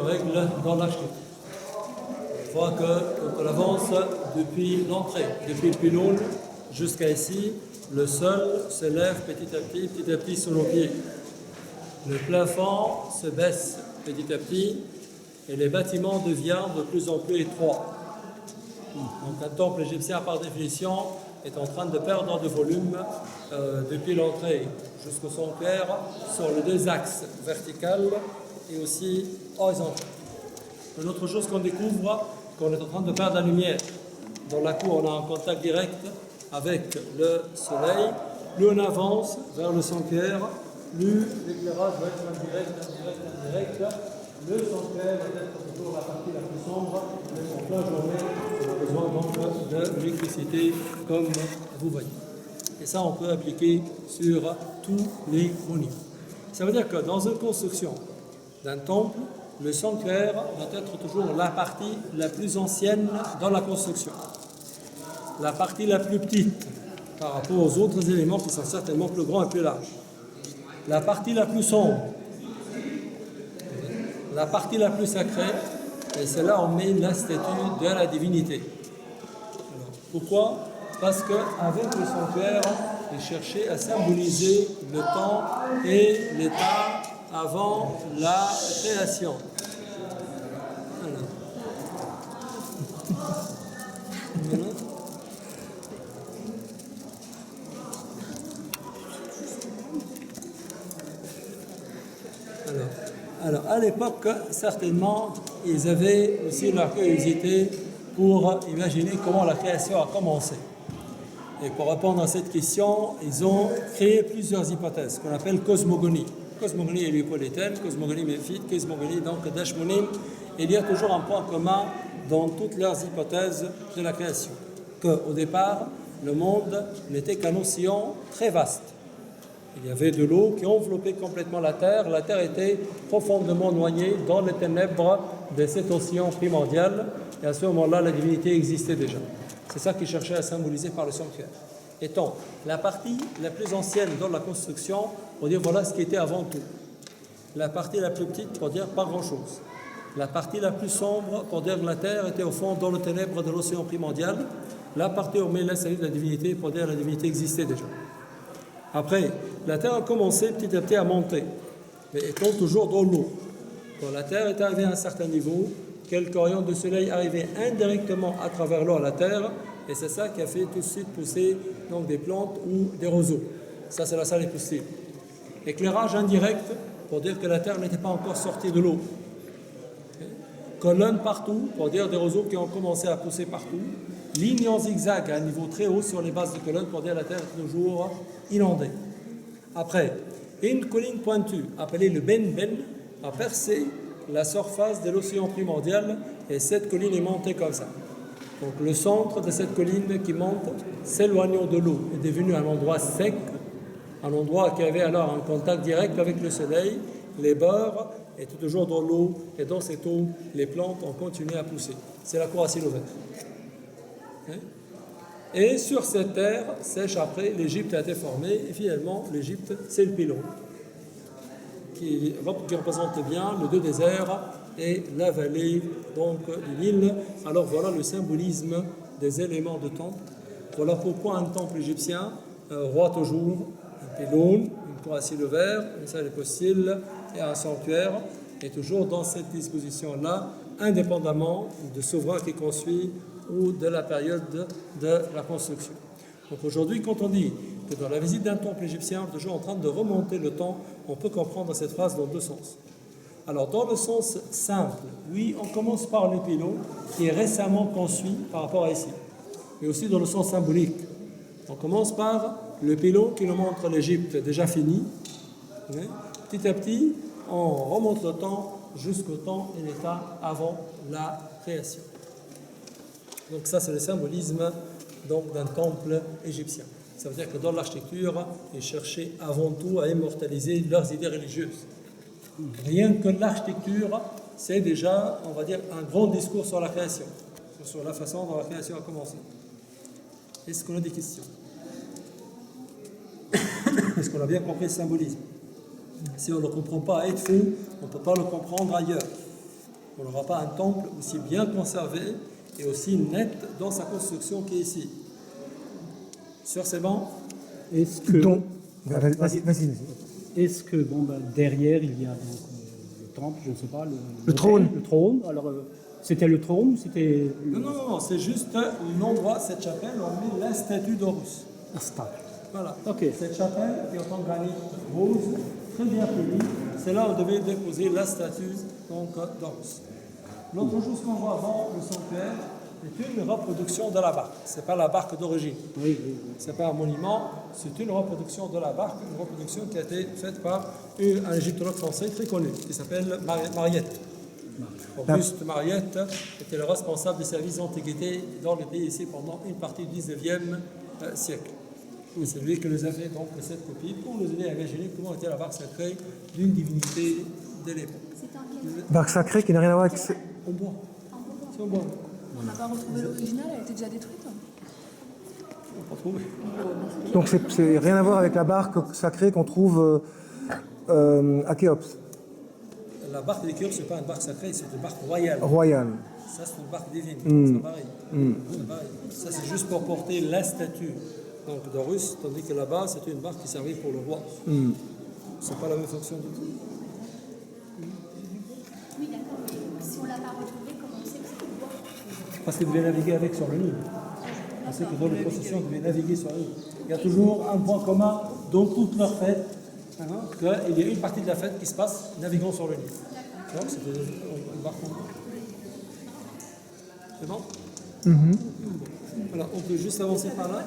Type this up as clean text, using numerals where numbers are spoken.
règle dans l'architecture. On voit que quand on avance depuis l'entrée, depuis le pylône jusqu'à ici, le sol se lève petit à petit sur nos pieds. Le plafond se baisse petit à petit et les bâtiments deviennent de plus en plus étroits. Donc un temple égyptien, par définition, est en train de perdre de volume depuis l'entrée jusqu'au sanctuaire sur les deux axes, vertical et aussi horizontal. Une autre chose qu'on découvre, qu'on est en train de perdre la lumière. Dans la cour, on a un contact direct avec le soleil. Plus on avance vers le sanctuaire, plus l'éclairage va être indirect. Le sanctuaire va être toujours la partie la plus sombre, même en pleine journée, on a besoin donc de l'électricité, comme vous voyez. Et ça, on peut appliquer sur tous les monuments. Ça veut dire que dans une construction d'un temple, le sanctuaire doit être toujours la partie la plus ancienne dans la construction. La partie la plus petite par rapport aux autres éléments qui sont certainement plus grands et plus larges. La partie la plus sombre. La partie la plus sacrée, et c'est là où on met la statue de la divinité. Alors, pourquoi? Parce qu'avec le sanctuaire, il cherchait à symboliser le temps et l'état avant la création. Alors, à l'époque, certainement, ils avaient aussi leur curiosité pour imaginer comment la création a commencé. Et pour répondre à cette question, ils ont créé plusieurs hypothèses qu'on appelle cosmogonie. Cosmogonie héliopolitaine, cosmogonie méphite, cosmogonie donc d'Ashmonim. Il y a toujours un point commun dans toutes leurs hypothèses de la création. Qu'au départ, le monde n'était qu'un océan très vaste. Il y avait de l'eau qui enveloppait complètement la terre. La terre était profondément noyée dans les ténèbres de cet océan primordial. Et à ce moment-là, la divinité existait déjà. C'est ça qu'ils cherchaient à symboliser par le sanctuaire. Étant la partie la plus ancienne dans la construction, pour dire voilà ce qui était avant tout. La partie la plus petite, pour dire pas grand-chose. La partie la plus sombre, pour dire que la terre était au fond dans le ténèbre de l'océan primordial. La partie où on met la salut de la divinité, pour dire que la divinité existait déjà. Après, la terre a commencé petit à petit à monter, mais étant toujours dans l'eau. Quand la terre est arrivée à un certain niveau, quelques rayons de soleil arrivaient indirectement à travers l'eau à la terre, et c'est ça qui a fait tout de suite pousser donc, des plantes ou des roseaux. Ça, c'est la salle possible. Éclairage indirect, pour dire que la terre n'était pas encore sortie de l'eau. Colonnes partout, pour dire des roseaux qui ont commencé à pousser partout. Ligne en zigzag à un niveau très haut sur les bases de colonnes, pour dire que la terre est toujours inondée. Après, une colline pointue, appelée le Ben, a percé la surface de l'océan primordial, et cette colline est montée comme ça. Donc le centre de cette colline qui monte, s'éloignant de l'eau, est devenu un endroit sec, un endroit qui avait alors un contact direct avec le soleil. Les bords étaient toujours dans l'eau, et dans cette eau, les plantes ont continué à pousser. C'est la cour à ciel ouvert. Et sur cette terre sèche, après, l'Égypte a été formée, et finalement, l'Égypte, c'est le pylône, qui représente bien les deux déserts et la vallée donc, du Nil. Alors voilà le symbolisme des éléments de temple. Voilà pourquoi un temple égyptien, roi toujours, un pylône, une cour à ciel ouvert, une salle possible et un sanctuaire, et toujours dans cette disposition-là, indépendamment du souverain qui construit ou de la période de la construction. Donc aujourd'hui, quand on dit que dans la visite d'un temple égyptien, on est toujours en train de remonter le temps, on peut comprendre cette phrase dans deux sens. Alors dans le sens simple, oui, on commence par le pylône qui est récemment construit par rapport à ici, mais aussi dans le sens symbolique. On commence par le pylône qui nous montre l'Égypte déjà finie. Petit à petit, on remonte le temps jusqu'au temps et l'état avant la création. Donc ça, c'est le symbolisme donc, d'un temple égyptien. Ça veut dire que dans l'architecture, ils cherchaient avant tout à immortaliser leurs idées religieuses. Rien que l'architecture, c'est déjà, on va dire, un grand discours sur la création, sur la façon dont la création a commencé. Est-ce qu'on a des questions? Est-ce qu'on a bien compris le symbolisme? Si on ne le comprend pas à être fou, on ne peut pas le comprendre ailleurs. On n'aura pas un temple aussi bien conservé et aussi net dans sa construction qu'ici. Sur ces bancs, Est-ce que, Vas-y. est-ce que derrière il y a donc, le temple, je ne sais pas, Le trône. Le trône. Alors, c'était le trône ou c'était non, c'est juste l'endroit, cette chapelle, on met la statue d'Horus. un stade? Voilà. Ok. Cette chapelle qui est en granit rose, très bien polie, c'est là où on devait déposer la statue d'Horus. L'autre chose qu'on voit avant le sanctuaire est une reproduction de la barque. Ce n'est pas la barque d'origine. Oui. Ce n'est pas un monument, c'est une reproduction de la barque, une reproduction qui a été faite par un égyptologue français très connu, qui s'appelle Mariette. Auguste Mariette était le responsable des services d'antiquité dans le pays ici pendant une partie du 19e siècle. C'est lui qui nous a fait donc cette copie pour nous aider à imaginer comment était la barque sacrée d'une divinité de l'époque. Barque sacrée qui n'a rien à voir avec... En bois. C'est en bois. On n'a pas retrouvé l'original, elle était déjà détruite. On n'a pas trouvé. Donc c'est rien à voir avec la barque sacrée qu'on trouve à Khéops, La barque des Khéops, ce n'est pas une barque sacrée, c'est une barque royale. royale. Ça, c'est une barque divine. C'est pareil. C'est pareil. Ça, c'est juste pour porter la statue d'Horus, tandis que là-bas, c'était une barque qui servait pour le roi. C'est pas la même fonction du tout. Oui, d'accord, mais si on ne l'a pas retrouvé, comment on sait que c'est le bois? Parce qu'ils devaient naviguer avec sur le Nil. On sait que dans les processions, ils devaient naviguer sur le Nil. Il y a toujours un point commun dans toutes leurs fêtes, qu'il y a une partie de la fête qui se passe naviguant sur le Nil. Donc, c'était une barque en bois. C'est bon? Voilà, on peut juste avancer par là.